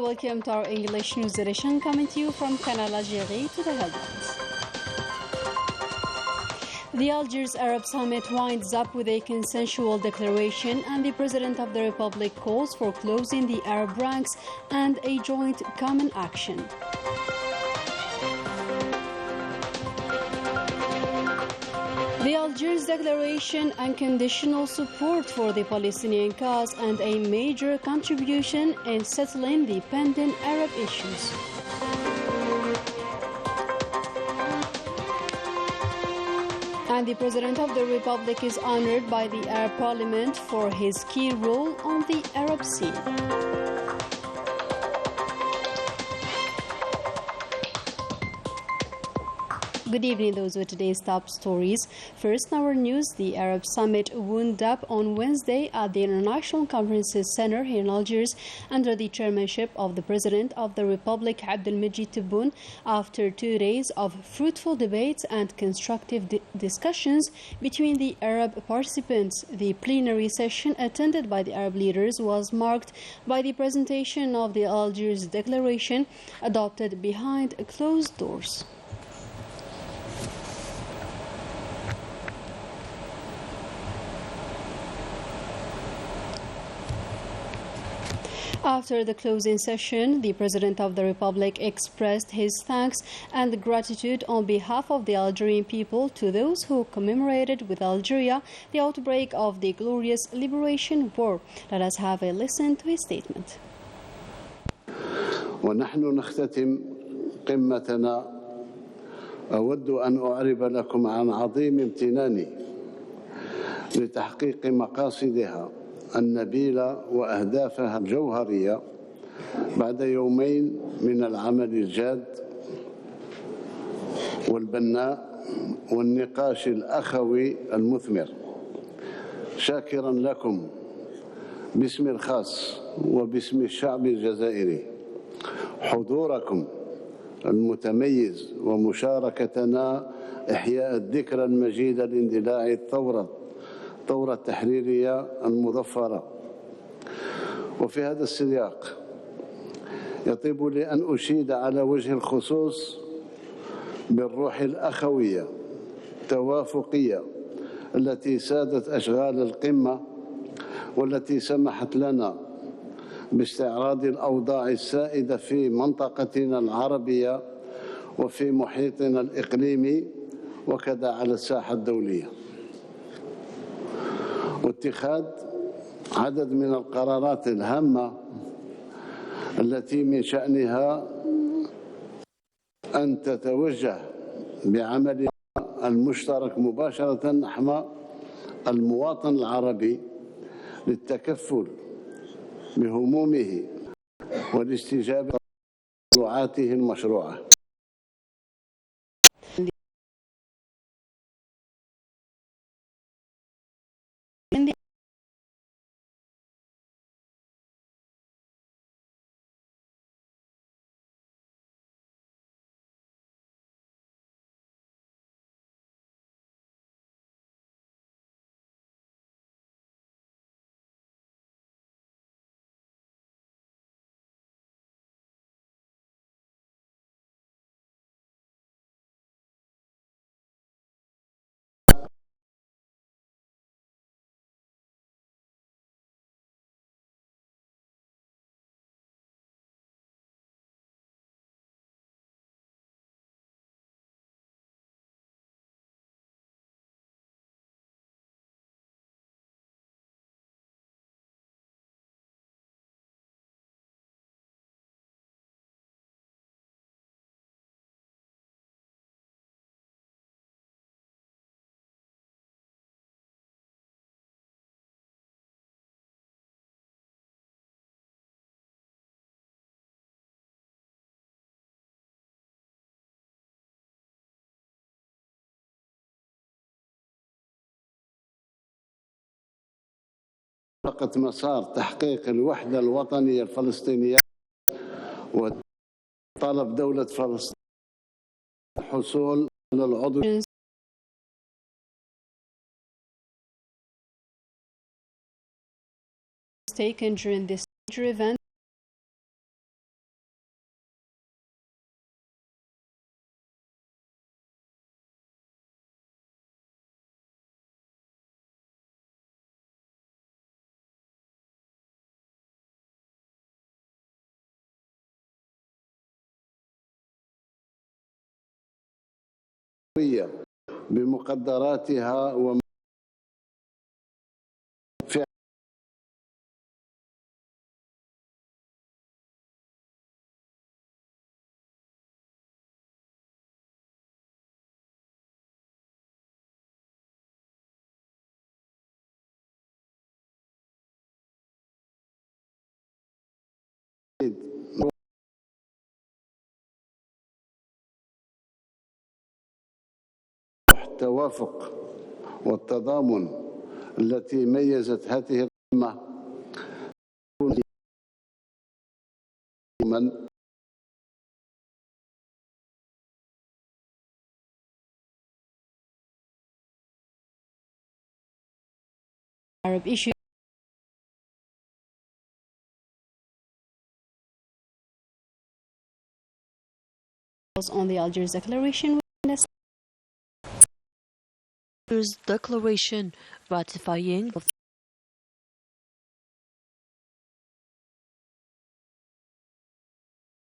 welcome to our English news edition coming to you from Canal, Algérie to the headlines. The Algiers Arab Summit winds up with a consensual declaration, and the President of the Republic calls for closing the Arab ranks and a joint common action. The Algiers Declaration, unconditional support for the Palestinian cause and a major contribution in settling the pending Arab issues. And the President of the Republic is honored by the Arab Parliament for his key role on the Arab scene. Good evening, those were today's top stories. First, in our news, the Arab Summit wound up on Wednesday at the International Conferences Center here in Algiers under the chairmanship of the President of the Republic, Abdelmajid Tebboune, after 2 days of fruitful debates and constructive discussions between the Arab participants. The plenary session attended by the Arab leaders was marked by the presentation of the Algiers Declaration adopted behind closed doors. After the closing session, the President of the Republic expressed his thanks and gratitude on behalf of the Algerian people to those who commemorated with Algeria the outbreak of the glorious Liberation War. Let us have a listen to his statement. ونحن نختتم قمتنا. أود أن أعرب لكم عن عظيم امتناني لتحقيق مقاصدها النبيلة وأهدافها الجوهرية بعد يومين من العمل الجاد والبناء والنقاش الأخوي المثمر، شاكرا لكم باسمي الخاص وباسم الشعب الجزائري حضوركم المتميز ومشاركتنا إحياء الذكرى المجيدة لاندلاع الثورة التحريرية المظفرة. وفي هذا السياق يطيب لي أن أشيد على وجه الخصوص بالروح الأخوية التوافقية التي سادت أشغال القمة، والتي سمحت لنا باستعراض الأوضاع السائدة في منطقتنا العربية وفي محيطنا الإقليمي وكذا على الساحة الدولية، واتخاذ عدد من القرارات الهامة التي من شأنها أن تتوجه بعملها المشترك مباشرة نحو المواطن العربي للتكفل بهمومه والاستجابة لطلباته المشروعة. فقط مسار تحقيق الوحدة الوطنية الفلسطينية وطلب دولة فلسطين الحصول على العضو taken during this major event بمقدراتها التوافق والتضامن التي ميزت هذه القمة من Arab issue. On the Algiers Declaration. Declaration ratifying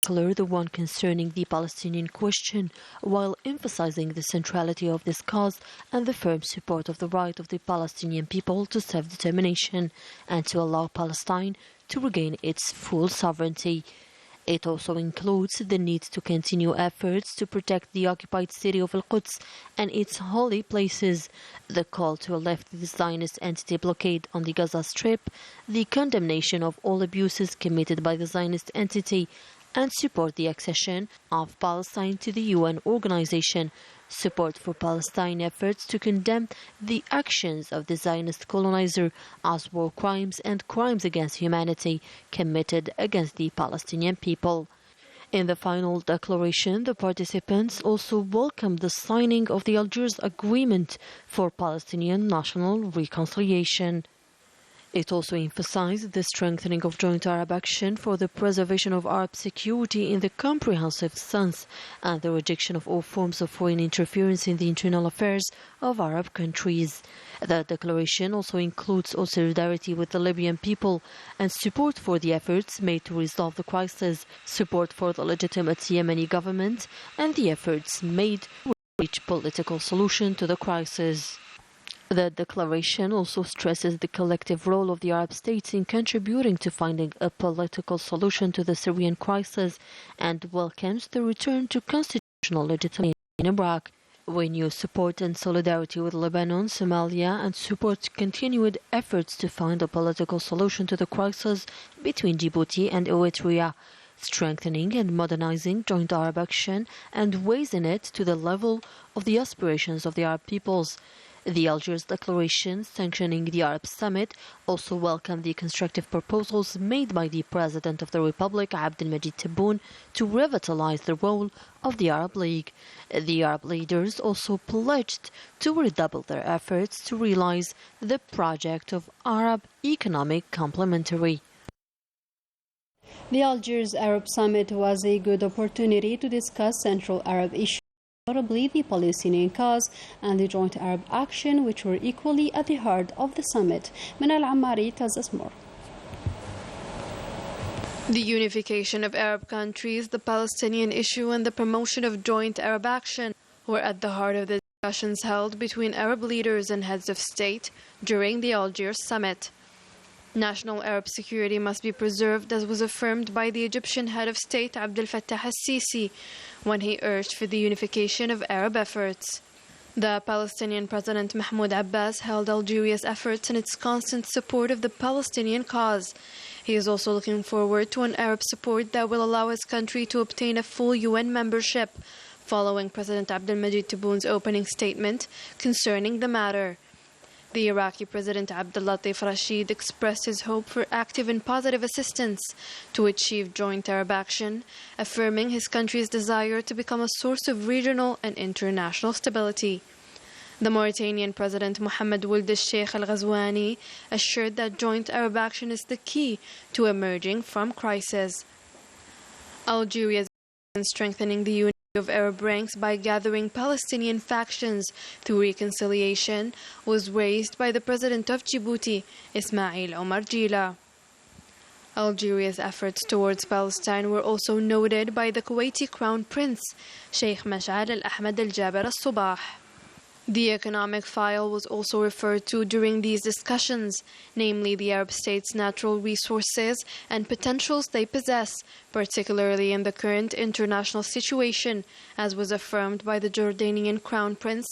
the one concerning the Palestinian question, while emphasizing the centrality of this cause and the firm support of the right of the Palestinian people to self-determination and to allow Palestine to regain its full sovereignty. It also includes the need to continue efforts to protect the occupied city of Al-Quds and its holy places, the call to lift the Zionist entity blockade on the Gaza Strip, the condemnation of all abuses committed by the Zionist entity, and support the accession of Palestine to the UN organization, support for Palestine efforts to condemn the actions of the Zionist colonizer as war crimes and crimes against humanity committed against the Palestinian people. In the final declaration, the participants also welcomed the signing of the Algiers Agreement for Palestinian national reconciliation. It also emphasized the strengthening of joint Arab action for the preservation of Arab security in the comprehensive sense and the rejection of all forms of foreign interference in the internal affairs of Arab countries. The declaration also includes all solidarity with the Libyan people and support for the efforts made to resolve the crisis, support for the legitimate Yemeni government, and the efforts made to reach political solution to the crisis. The declaration also stresses the collective role of the Arab states in contributing to finding a political solution to the Syrian crisis and welcomes the return to constitutional legitimacy in Iraq. Renew support and solidarity with Lebanon, Somalia, and support continued efforts to find a political solution to the crisis between Djibouti and Eritrea, strengthening and modernizing joint Arab action and raising it to the level of the aspirations of the Arab peoples. The Algiers Declaration sanctioning the Arab Summit also welcomed the constructive proposals made by the President of the Republic, Abdelmajid Tebboune, to revitalize the role of the Arab League. The Arab leaders also pledged to redouble their efforts to realize the project of Arab economic complementary. The Algiers Arab Summit was a good opportunity to discuss Central Arab issues, notably the Palestinian cause and the joint Arab action, which were equally at the heart of the summit. Manal Ammari tells us more. The unification of Arab countries, the Palestinian issue, and the promotion of joint Arab action were at the heart of the discussions held between Arab leaders and heads of state during the Algiers summit. National Arab security must be preserved, as was affirmed by the Egyptian head of state Abdel Fattah al-Sisi when he urged for the unification of Arab efforts. The Palestinian President Mahmoud Abbas held Algeria's efforts and its constant support of the Palestinian cause. He is also looking forward to an Arab support that will allow his country to obtain a full UN membership, following President Abdelmajid Tebboune's opening statement concerning the matter. The Iraqi President Abdel Latif Rashid expressed his hope for active and positive assistance to achieve joint Arab action, affirming his country's desire to become a source of regional and international stability. The Mauritanian President Mohammed Ould al-Sheikh al-Ghazouani assured that joint Arab action is the key to emerging from crisis. Algeria's strengthening the unity of Arab ranks by gathering Palestinian factions through reconciliation was raised by the President of Djibouti, Ismail Omar Gila. Algeria's efforts towards Palestine were also noted by the Kuwaiti Crown Prince, Sheikh Mash'al al-Ahmad al-Jaber al-Subah. The economic file was also referred to during these discussions, namely the Arab states' natural resources and potentials they possess, particularly in the current international situation, as was affirmed by the Jordanian Crown Prince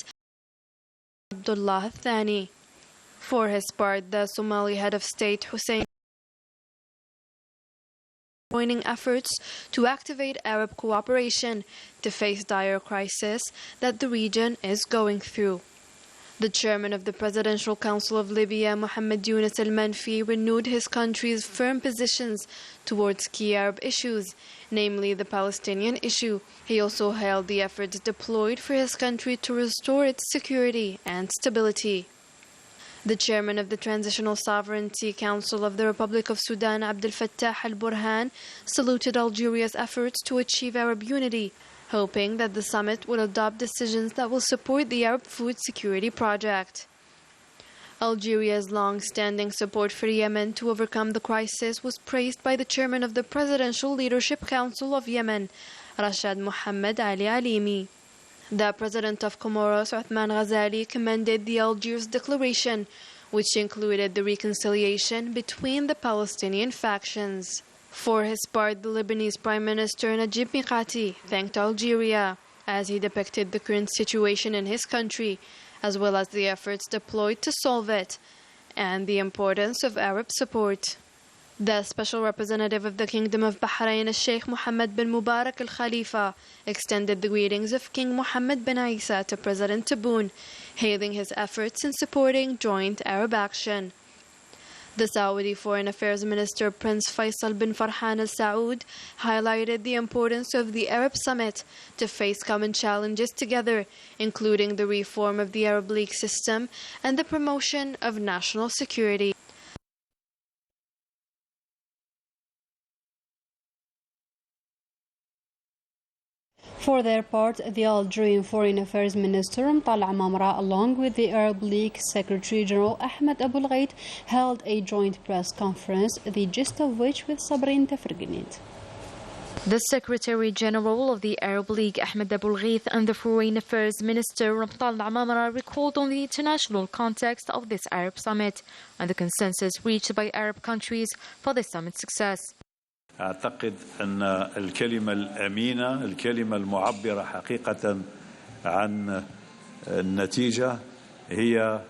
Abdullah Thani. For his part, the Somali head of state Hussein joining efforts to activate Arab cooperation to face dire crisis that the region is going through. The chairman of the Presidential Council of Libya, Mohammed Yunus al-Manfi, renewed his country's firm positions towards key Arab issues, namely the Palestinian issue. He also hailed the efforts deployed for his country to restore its security and stability. The chairman of the Transitional Sovereignty Council of the Republic of Sudan, Abdel Fattah al-Burhan, saluted Algeria's efforts to achieve Arab unity, hoping that the summit will adopt decisions that will support the Arab food security project. Algeria's long-standing support for Yemen to overcome the crisis was praised by the chairman of the Presidential Leadership Council of Yemen, Rashad Mohammed Ali Alimi. The president of Comoros, Othman Ghazali, commended the Algiers Declaration, which included the reconciliation between the Palestinian factions. For his part, the Lebanese Prime Minister Najib Mikati thanked Algeria as he depicted the current situation in his country, as well as the efforts deployed to solve it, and the importance of Arab support. The special representative of the Kingdom of Bahrain, Sheikh Mohammed bin Mubarak Al Khalifa, extended the greetings of King Mohammed bin Isa to President Tebboune, hailing his efforts in supporting joint Arab action. The Saudi Foreign Affairs Minister Prince Faisal bin Farhan Al Saud highlighted the importance of the Arab Summit to face common challenges together, including the reform of the Arab League system and the promotion of national security. For their part, the Algerian Foreign Affairs Minister Mtalal Mamra, along with the Arab League Secretary General Ahmed Abul Ghait, held a joint press conference, the gist of which with Sabrin Tafrganit. The Secretary General of the Arab League, Ahmed Abul Ghait, and the Foreign Affairs Minister, Mtalal Mamra, recalled on the international context of this Arab summit and the consensus reached by Arab countries for the summit's success. أعتقد أن الكلمة الأمينة، الكلمة المعبرة حقيقة عن النتيجة هي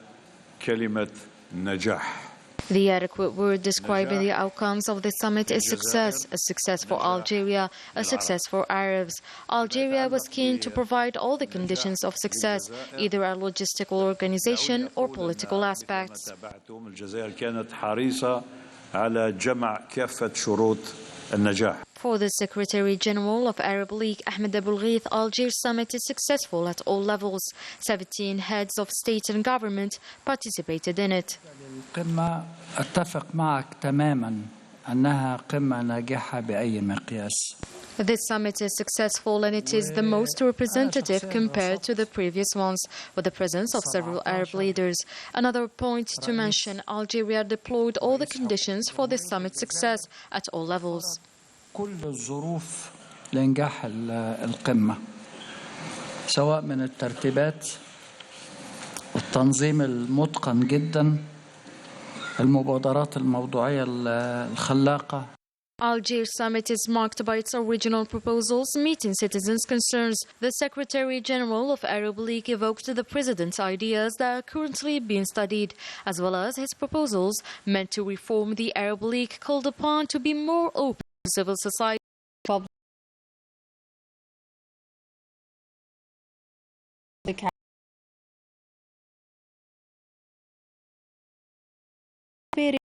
كلمة نجاح. The adequate word describing the outcomes of the summit is success, a success for Algeria, a success for Arabs. Algeria was keen to provide all the conditions of success, either a logistical organization or political aspects. الجزائر كانت حريصة على جمع كافة شروط النجاح. For the Secretary General of Arab League, Ahmed Abul Ghait, Algiers summit is successful at all levels. 17 heads of state and government participated in it. القمة أتفق معك تماما أنها قمة ناجحة بأي مقياس. This summit is successful and it is the most representative compared to the previous ones, with the presence of several Arab leaders. Another point to mention, Algeria deployed all the conditions for this summit's success at all levels. كل الظروف لإنجاح القمة، سواء من الترتيبات، التنظيم المتقن جدا، المبادرات الموضوعية الخلاقة. Algiers summit is marked by its original proposals meeting citizens' concerns. The Secretary General of Arab League evoked the President's ideas that are currently being studied, as well as his proposals meant to reform the Arab League, called upon to be more open to civil society.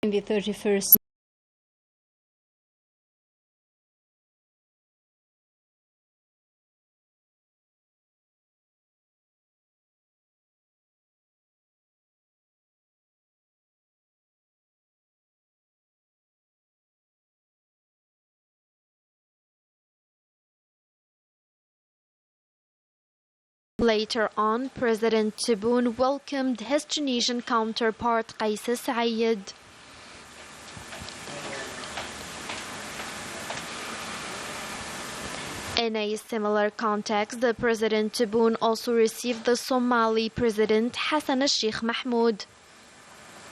In the 31st Later on, President Tebboune welcomed his Tunisian counterpart Kais Said. In a similar context, the President Tebboune also received the Somali President Hassan al-Sheikh Mahmoud,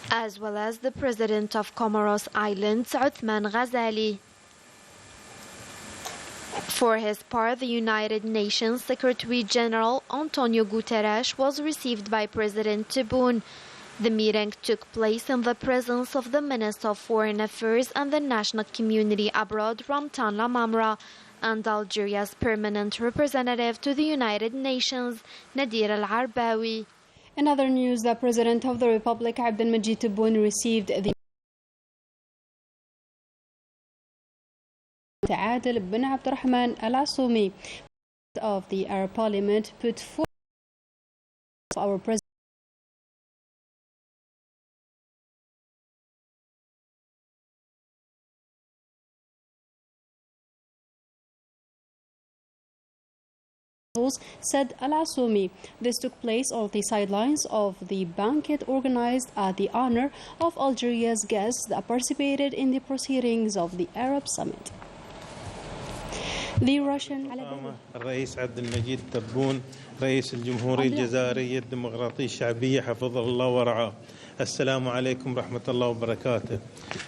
as well as the President of Comoros Islands, Uthman Ghazali. For his part, the United Nations Secretary General Antonio Guterres was received by President Tebboune. The meeting took place in the presence of the Minister of Foreign Affairs and the National Community Abroad, Ramtan Lamamra, and Algeria's permanent representative to the United Nations, Nadir Al-Arbawi. In other news, the President of the Republic, Abdelmajid Tebboune, received the Adel bin Abdurrahman Al-Assoumi of the Arab Parliament put forward our President said Al-Assoumi. This took place on the sidelines of the banquet organized at the honor of Algeria's guests that participated in the proceedings of the Arab Summit. The Russian الرئيس عبد المجيد تبون رئيس الجمهورية الجزائرية الديمقراطية الشعبية حفظه الله ورعاه. السلام عليكم ورحمة الله وبركاته.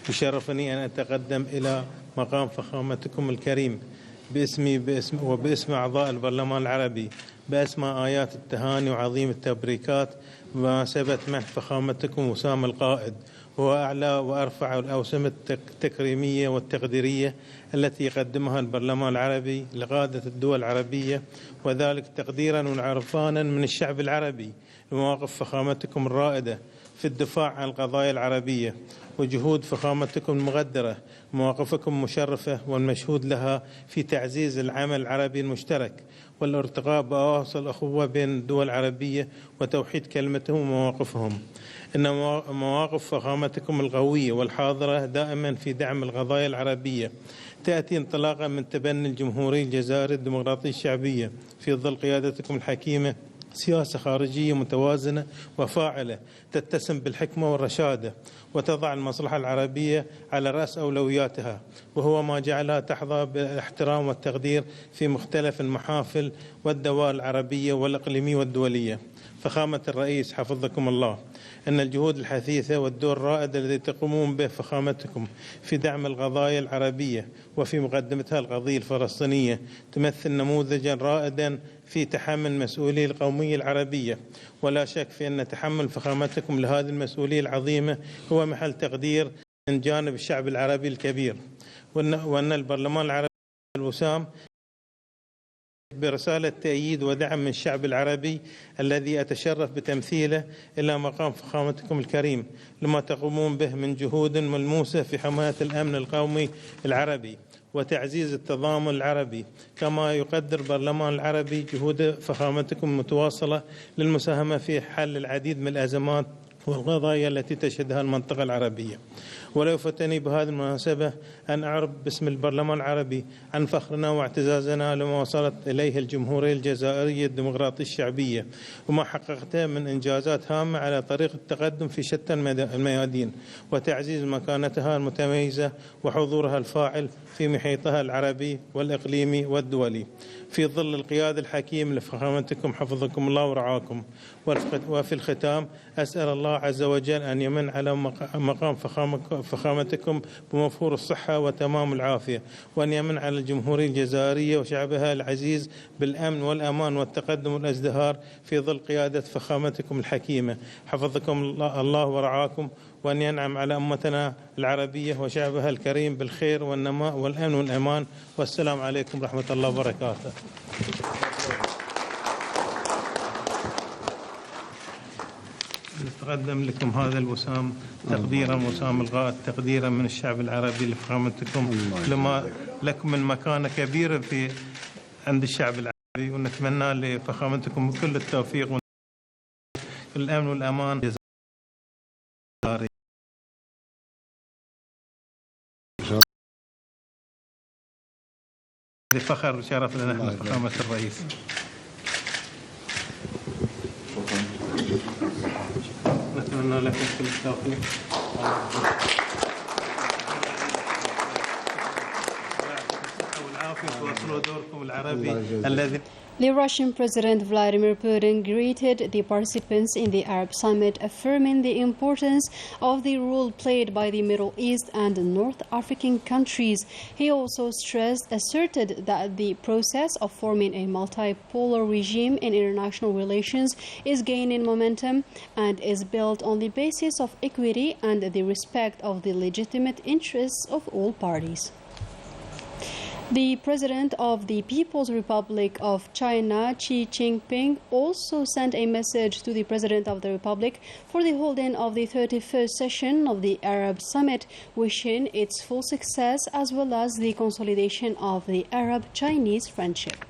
يشرفني أن أتقدم إلى مقام فخامتكم الكريم باسمي وباسم أعضاء البرلمان العربي بأسماء آيات التهاني وعظيم التبريكات بمناسبة منح فخامتكم وسام القائد، هو أعلى وأرفع الأوسمة التكريمية والتقديرية التي يقدمها البرلمان العربي لقادة الدول العربية، وذلك تقديرا وعرفانا من الشعب العربي لمواقف فخامتكم الرائدة في الدفاع عن القضايا العربية وجهود فخامتكم المغدرة، مواقفكم مشرفة والمشهود لها في تعزيز العمل العربي المشترك والارتقاء بأواصر الأخوة بين الدول العربية وتوحيد كلمتهم ومواقفهم. إن مواقف فخامتكم القوية والحاضرة دائما في دعم القضايا العربية تأتي انطلاقا من تبني الجمهورية الجزائرية الديمقراطية الشعبية في ظل قيادتكم الحكيمة سياسة خارجية متوازنة وفاعلة تتسم بالحكمة والرشادة وتضع المصلحة العربية على رأس أولوياتها، وهو ما جعلها تحظى بالاحترام والتقدير في مختلف المحافل والدوائر العربية والإقليمية والدولية. فخامة الرئيس حفظكم الله، أن الجهود الحثيثة والدور الرائد الذي تقومون به فخامتكم في دعم القضايا العربية وفي مقدمتها القضية الفلسطينية تمثل نموذجا رائدا في تحمل المسؤولية القومية العربية، ولا شك في أن تحمل فخامتكم لهذه المسؤولية العظيمة هو محل تقدير من جانب الشعب العربي الكبير، وأن البرلمان العربي الوسام برسالة تأييد ودعم من الشعب العربي الذي أتشرف بتمثيله إلى مقام فخامتكم الكريم لما تقومون به من جهود ملموسة في حماية الأمن القومي العربي وتعزيز التضامن العربي، كما يقدر البرلمان العربي جهود فخامتكم المتواصلة للمساهمة في حل العديد من الأزمات والقضايا التي تشهدها المنطقة العربية. ولا يفتني بهذه المناسبة أن أعرب باسم البرلمان العربي عن فخرنا واعتزازنا لما وصلت إليه الجمهورية الجزائرية الديمقراطية الشعبية وما حققته من إنجازات هامة على طريق التقدم في شتى الميادين وتعزيز مكانتها المتميزة وحضورها الفاعل في محيطها العربي والإقليمي والدولي في ظل القيادة الحكيم لفخامتكم حفظكم الله ورعاكم. وفي الختام أسأل الله عز وجل أن يمن على مقام فخامتكم بموفور الصحة وتمام العافية، وأن يمن على الجمهورية الجزائرية وشعبها العزيز بالأمن والأمان والتقدم والازدهار في ظل قيادة فخامتكم الحكيمة حفظكم الله ورعاكم، وأن ينعم على أمتنا العربية وشعبها الكريم بالخير والنماء والأمن والأمان. والسلام عليكم ورحمة الله وبركاته. نتقدم لكم هذا الوسام تقديرا وسام الغائط تقديرا من الشعب العربي لفخامتكم لما لكم من مكانة كبيرة في عند الشعب العربي، ونتمنى لفخامتكم كل التوفيق والأمن والأمان. فخر وشرف لنا نحن فخامة الرئيس. نتمنى لكم كل التوفيق والعافية تواصلوا دوركم العربي الذي The Russian President Vladimir Putin greeted the participants in the Arab Summit, affirming the importance of the role played by the Middle East and North African countries. He also asserted that the process of forming a multipolar regime in international relations is gaining momentum and is built on the basis of equity and the respect of the legitimate interests of all parties. The President of the People's Republic of China, Xi Jinping, also sent a message to the President of the Republic for the holding of the 31st session of the Arab Summit, wishing its full success as well as the consolidation of the Arab-Chinese friendship.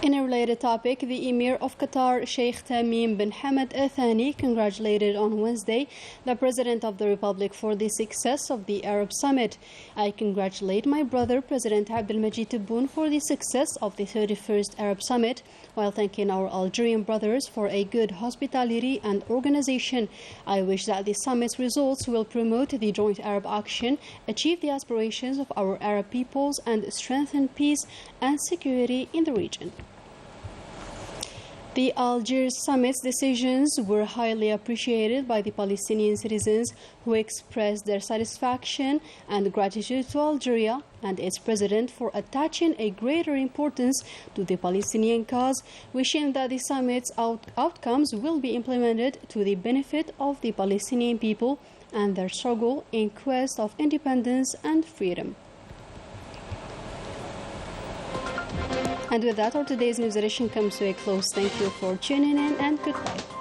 In a related topic, the Emir of Qatar, Sheikh Tamim bin Hamad Al Thani, congratulated on Wednesday the President of the Republic for the success of the Arab Summit. I congratulate my brother, President Abdelmajid Tebboune, for the success of the 31st Arab Summit, while thanking our Algerian brothers for a good hospitality and organization. I wish that the summit's results will promote the joint Arab action, achieve the aspirations of our Arab peoples, and strengthen peace and security in the region. The Algiers summit's decisions were highly appreciated by the Palestinian citizens, who expressed their satisfaction and gratitude to Algeria and its president for attaching a greater importance to the Palestinian cause, wishing that the summit's outcomes will be implemented to the benefit of the Palestinian people and their struggle in quest of independence and freedom. And with that, our today's news edition comes to a close. Thank you for tuning in and goodbye.